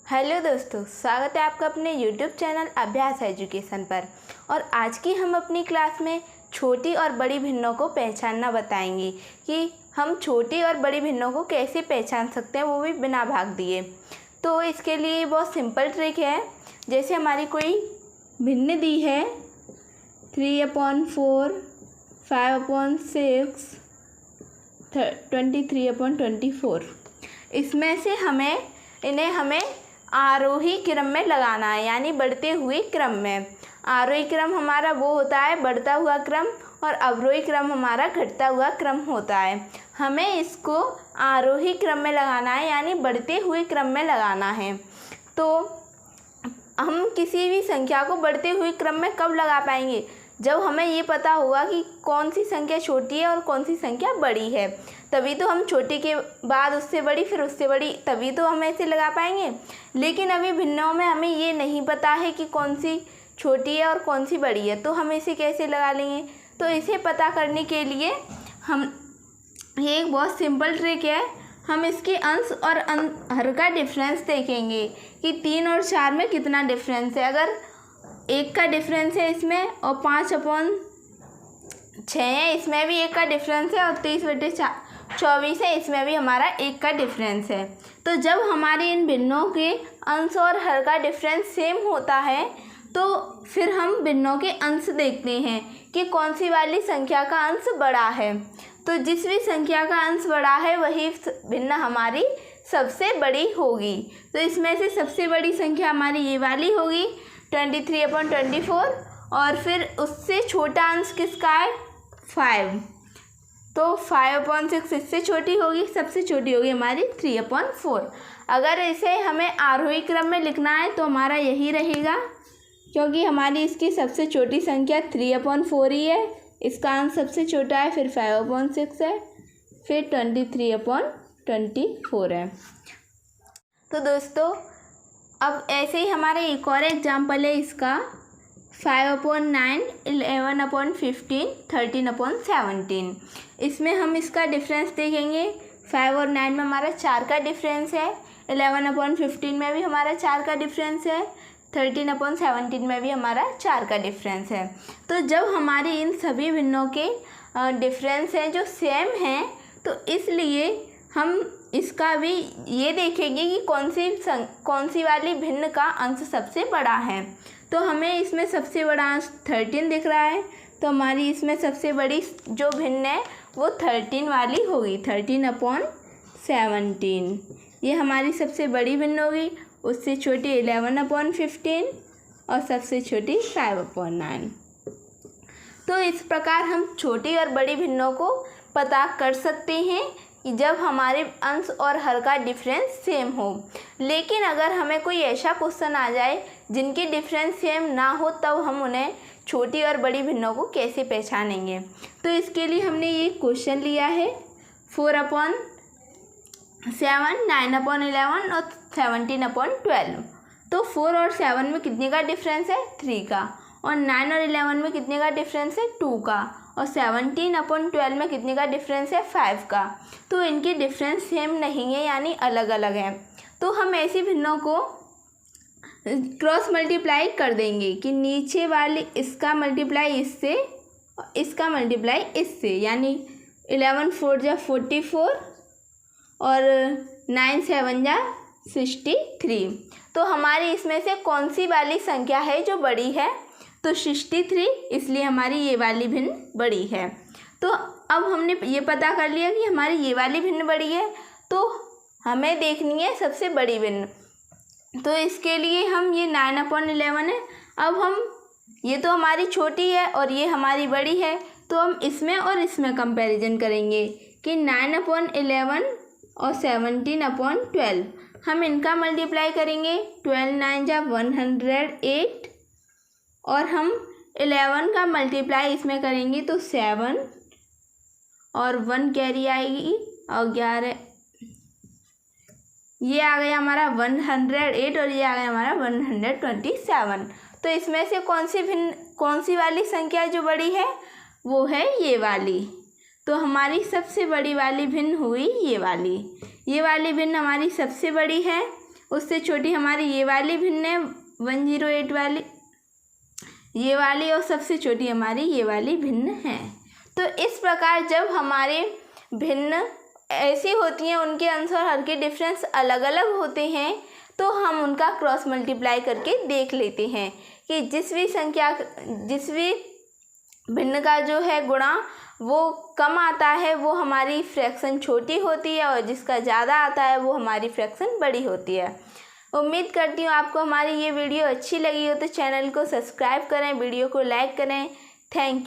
Hello दोस्तों, स्वागत है आपका अपने यूट्यूब चैनल अभ्यास एजुकेशन पर। और आज की हम अपनी क्लास में छोटी और बड़ी भिन्नों को पहचानना बताएंगे कि हम छोटी और बड़ी भिन्नों को कैसे पहचान सकते हैं, वो भी बिना भाग दिए। तो इसके लिए बहुत सिंपल ट्रिक है। जैसे हमारी कोई भिन्न दी है 3/4, 5/6, 23/24। इसमें से हमें आरोही क्रम में लगाना है, यानी बढ़ते हुए क्रम में। आरोही क्रम हमारा वो होता है बढ़ता हुआ क्रम, और अवरोही क्रम हमारा घटता हुआ क्रम होता है। हमें इसको आरोही क्रम में लगाना है, यानी बढ़ते हुए क्रम में लगाना है। तो हम किसी भी संख्या को बढ़ते हुए क्रम में कब लगा पाएंगे? जब हमें ये पता होगा कि कौन सी संख्या छोटी है और कौन सी संख्या बड़ी है। तभी तो हम छोटी के बाद उससे बड़ी, फिर उससे बड़ी, तभी तो हम ऐसे लगा पाएंगे। लेकिन अभी भिन्नों में हमें ये नहीं पता है कि कौन सी छोटी है और कौन सी बड़ी है, तो हम इसे कैसे लगा लेंगे? तो इसे पता करने के लिए ये एक बहुत सिंपल ट्रिक है। हम इसके अंश और हर का डिफरेंस देखेंगे कि 3 और 4 में कितना डिफरेंस है। अगर 1 का डिफरेंस है इसमें, और 5/6 है, इसमें भी 1 का डिफरेंस है, और 23/24 है, इसमें भी हमारा 1 का डिफरेंस है। तो जब हमारे इन भिन्नों के अंश और हर का डिफरेंस सेम होता है, तो फिर हम भिन्नों के अंश देखते हैं कि कौन सी वाली संख्या का अंश बड़ा है। तो जिस भी संख्या का अंश बड़ा है वही भिन्न हमारी सबसे बड़ी होगी। तो इसमें से सबसे बड़ी संख्या हमारी ये वाली होगी 23/24, और फिर उससे छोटा अंश किसका है? 5। तो 5/6 इससे छोटी होगी, सबसे छोटी होगी हमारी 3/4। अगर इसे हमें आरोही क्रम में लिखना है तो हमारा यही रहेगा, क्योंकि हमारी इसकी सबसे छोटी संख्या 3/4 ही है। इसका अंश सबसे छोटा है, फिर 5/6 है, फिर 23/24 है। तो दोस्तों, अब ऐसे ही हमारा एक और एग्जाम्पल है इसका 5/9, 11/15, 13/17। इसमें हम इसका डिफरेंस देखेंगे। 5 और 9 में हमारा 4 का डिफरेंस है, 11/15 में भी हमारा 4 का डिफरेंस है, 13/17 में भी हमारा 4 का डिफरेंस है। तो जब हमारी इन सभी भिन्नों के डिफरेंस हैं जो सेम हैं, तो इसलिए हम इसका भी ये देखेंगे कि कौन सी वाली भिन्न का अंश सबसे बड़ा है। तो हमें इसमें सबसे बड़ा अंश 13 दिख रहा है, तो हमारी इसमें सबसे बड़ी जो भिन्न है वो 13 वाली होगी, 13/17। ये हमारी सबसे बड़ी भिन्न होगी। उससे छोटी 11/15 और सबसे छोटी 5/9। तो इस प्रकार हम छोटी और बड़ी भिन्नों को पता कर सकते हैं कि जब हमारे अंश और हर का डिफरेंस सेम हो। लेकिन अगर हमें कोई ऐसा क्वेश्चन आ जाए जिनकी डिफरेंस सेम ना हो, तब हम उन्हें छोटी और बड़ी भिन्नों को कैसे पहचानेंगे? तो इसके लिए हमने ये क्वेश्चन लिया है 4/7, 9/11 और 17/12। तो 4 और 7 में कितने का डिफरेंस है? 3 का। और 9 और 11 में कितने का डिफरेंस है? 2 का। और 17/12 में कितने का डिफरेंस है? 5 का। तो इनके डिफरेंस सेम नहीं है, यानी अलग अलग हैं। तो हम ऐसी भिन्नों को क्रॉस मल्टीप्लाई कर देंगे कि नीचे वाली इसका मल्टीप्लाई इससे, इसका मल्टीप्लाई इससे, यानी 11/4 = 44 और 9/7 = 63। तो हमारी इसमें से कौन सी वाली संख्या है जो बड़ी है? तो 63, इसलिए हमारी ये वाली भिन्न बड़ी है। तो अब हमने ये पता कर लिया कि हमारी ये वाली भिन्न बड़ी है, तो हमें देखनी है सबसे बड़ी भिन्न। तो इसके लिए हम ये 9/11 है। अब हम ये तो हमारी छोटी है और ये हमारी बड़ी है, तो हम इसमें और इसमें कंपैरिजन करेंगे कि 9/11 और 17/12 हम इनका मल्टीप्लाई करेंगे। 12 9 = 108, और हम 11 का मल्टीप्लाई इसमें करेंगे तो 7 और 1 कैरी आएगी, और 11, ये आ गया हमारा 108 और ये आ गया हमारा 127। तो इसमें से कौन सी वाली संख्या जो बड़ी है? वो है ये वाली। तो हमारी सबसे बड़ी वाली भिन्न हुई ये वाली भिन्न हमारी सबसे बड़ी है। उससे छोटी हमारी ये वाली भिन्न है 108 वाली, ये वाली, और सबसे छोटी हमारी ये वाली भिन्न है। तो इस प्रकार जब हमारे भिन्न ऐसी होती हैं, उनके आंसर हर के डिफरेंस अलग अलग होते हैं, तो हम उनका क्रॉस मल्टीप्लाई करके देख लेते हैं कि जिस भी भिन्न का जो है गुणा वो कम आता है वो हमारी फ्रैक्शन छोटी होती है, और जिसका ज़्यादा आता है वो हमारी फ्रैक्शन बड़ी होती है। उम्मीद करती हूँ आपको हमारी ये वीडियो अच्छी लगी हो, तो चैनल को सब्सक्राइब करें, वीडियो को लाइक करें। Thank you.